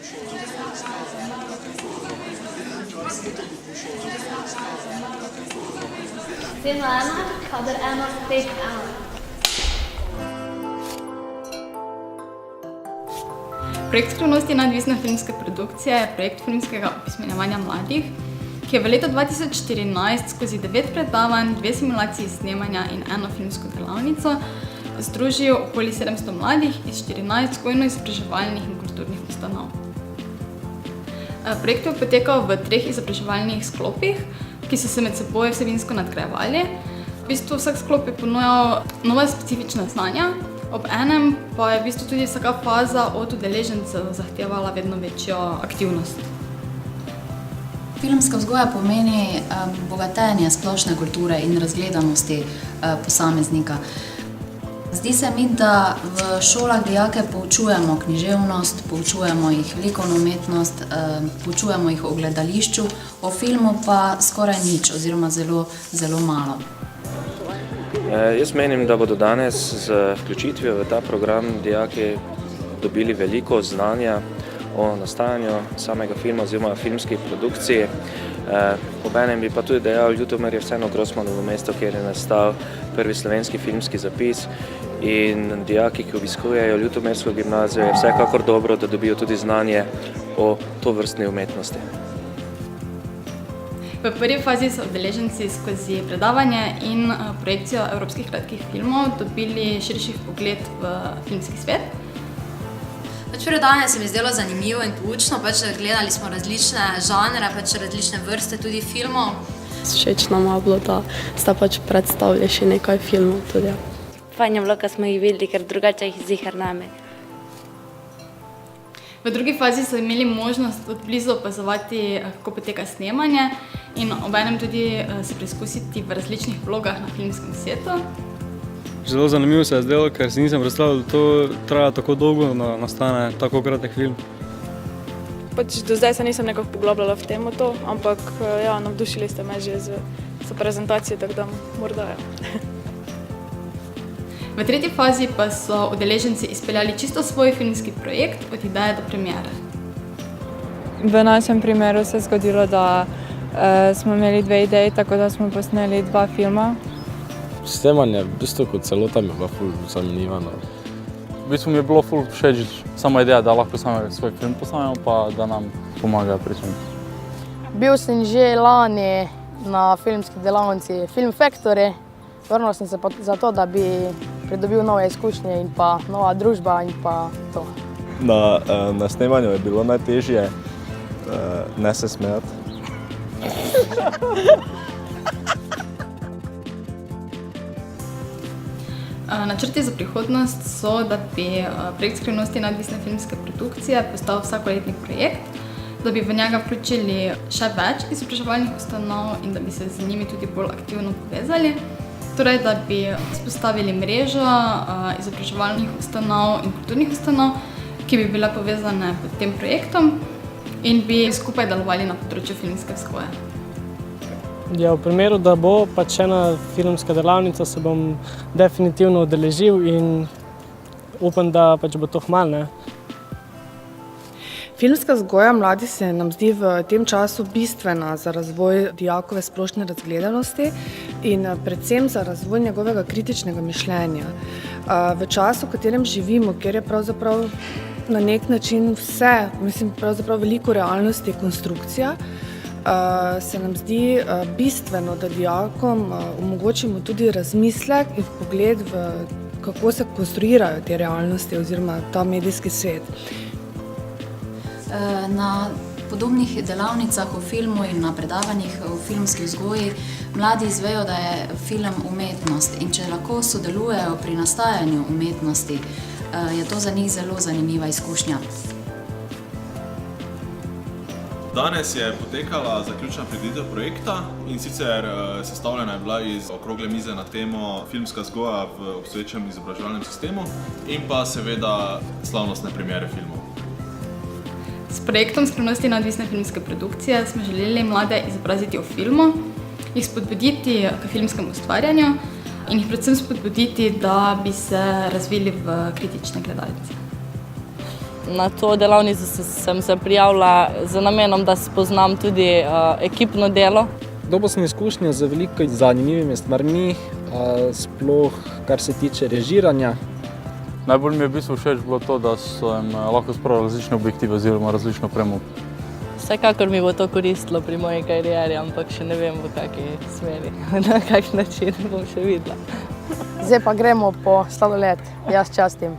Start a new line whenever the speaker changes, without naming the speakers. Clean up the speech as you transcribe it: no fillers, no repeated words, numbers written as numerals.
Scena 1, kader 1, tek 1.
Projekt Skrivnosti neodvisne filmske produkcije je projekt filmskega opismenjevanja mladih, ki je v letu 2014 skozi 9 predavanj, 2 simulaciji snemanja in 1 filmsko delavnico združil okoli 700 mladih iz 14 vzgojno-izobraževalnih in kulturnih ustanov. Projekt je potekal v 3 izobraževalnih sklopih, ki so se med seboj vsebinsko nadgrajevali. V bistvu vsak sklop je ponujal nova specifična znanja, ob enem pa je v bistvu tudi vsaka faza od udeležencev zahtevala vedno večjo aktivnost.
Filmska vzgoja pomeni bogatenje splošne kulture in razgledanosti posameznika. Zdi se mi, da v šolah dijake poučujemo književnost, poučujemo jih likovno umetnost, poučujemo jih o gledališču, o filmu pa skoraj nič oziroma zelo malo.
Jaz menim, da bodo danes z vključitvijo v ta program dijaki dobili veliko znanja o nastajanju samega filma oziroma filmski produkciji. Obenem bi pa tudi dejal, Ljutomer je vseeno Grossmanovo mesto, kjer je nastal prvi slovenski filmski zapis in dijaki, ki obiskujejo Ljutomersko gimnazijo, je vsekakor dobro, da dobijo tudi znanje o tovrstni umetnosti.
V prvi fazi so udeleženci skozi predavanje in projekcijo evropskih kratkih filmov dobili širši vpogled v filmski svet.
Predavanje se mi zdelo zanimivo in poučno, gledali smo različne žanre, različne vrste tudi filmov.
Všeč nam je bilo, da sta predstavili še nekaj filmov tudi.
Fajn je bilo, ko smo jih videli, ker drugače jih ziher name.
V drugi fazi so imeli možnost od blizu opazovati, kako poteka snemanje in obenem tudi se preizkusiti v različnih vlogah na filmskem setu.
Zelo zanimivo se je zdelo, ker si nisem predstavljal, da to traja tako dolgo, da nastane tako kratek film.
Do zdaj se nisem nekako poglabljala v temo to, ampak ja, navdušili ste me že z prezentacijo, tako da morda ja.
V tretji fazi pa so udeleženci izpeljali čisto svoj filmski projekt od ideje do premiere.
V našem primeru se je zgodilo, da smo imeli 2 ideji, tako da smo posneli 2 filma.
Snemanje v bistvu kot celota mi je bila ful zanimiva.
V bistvu mi je bilo ful všeč sama ideja, da lahko svoj film posnamemo pa da nam pomagajo pri tem.
Bil sem že lani na filmski delavnici Film Factory. Vrnil sem se pa zato, da bi pridobil nove izkušnje in pa nova družba in pa to.
Na snemanju je bilo najtežje ne se smejati.
Načrti za prihodnost so, da bi projekt Skrivnosti neodvisne filmske produkcije postal vsakoletni projekt, da bi v njega vključili še več izobraževalnih ustanov in da bi se z njimi tudi bolj aktivno povezali. Torej, da bi vzpostavili mrežo izobraževalnih ustanov in kulturnih ustanov, ki bi bile povezane pod tem projektom in bi skupaj delovali na področju filmske vzgoje.
Ja, v primeru, da bo še ena filmska delavnica, se bom definitivno udeležil in upam, da bo to kmalu.
Filmska vzgoja mladih se nam zdi v tem času bistvena za razvoj dijakove splošne razgledanosti in predvsem za razvoj njegovega kritičnega mišljenja. V času, v katerem živimo, kjer je pravzaprav na nek način vse, pravzaprav veliko realnosti konstrukcija, se nam zdi bistveno, da dijakom omogočimo tudi razmislek in vpogled v kako se konstruirajo te realnosti oziroma ta medijski svet.
Na podobnih delavnicah o filmu in na predavanjih o filmski vzgoji mladi izvejo, da je film umetnost in če lahko sodelujejo pri nastajanju umetnosti, je to za njih zelo zanimiva izkušnja.
Danes je potekala zaključna prireditev projekta in sicer sestavljena je bila iz okrogle mize na temo filmska vzgoja v obstoječem izobraževalnem sistemu in pa seveda slavnostne premiere filmov.
S projektom Skrivnosti neodvisne filmske produkcije smo želeli mlade izobraziti o filmu, jih spodbuditi k filmskemu ustvarjanju in jih predvsem spodbuditi, da bi se razvili v kritične gledalce.
Na to delavnico sem se prijavila z namenom, da spoznam tudi ekipno delo.
Dobil sem izkušnje z veliko zanimivimi stvarmi, sploh kar se tiče režiranja.
Najbolj mi je v bistvu všeč bilo to, da sem lahko spravil različne objektive oziroma različno opremo.
Vsekakor mi bo to koristilo pri moji karieri, ampak še ne vem, v kakšni smeri, na kakšen način bom še videla.
Zdaj pa gremo po sladoled, jaz častim.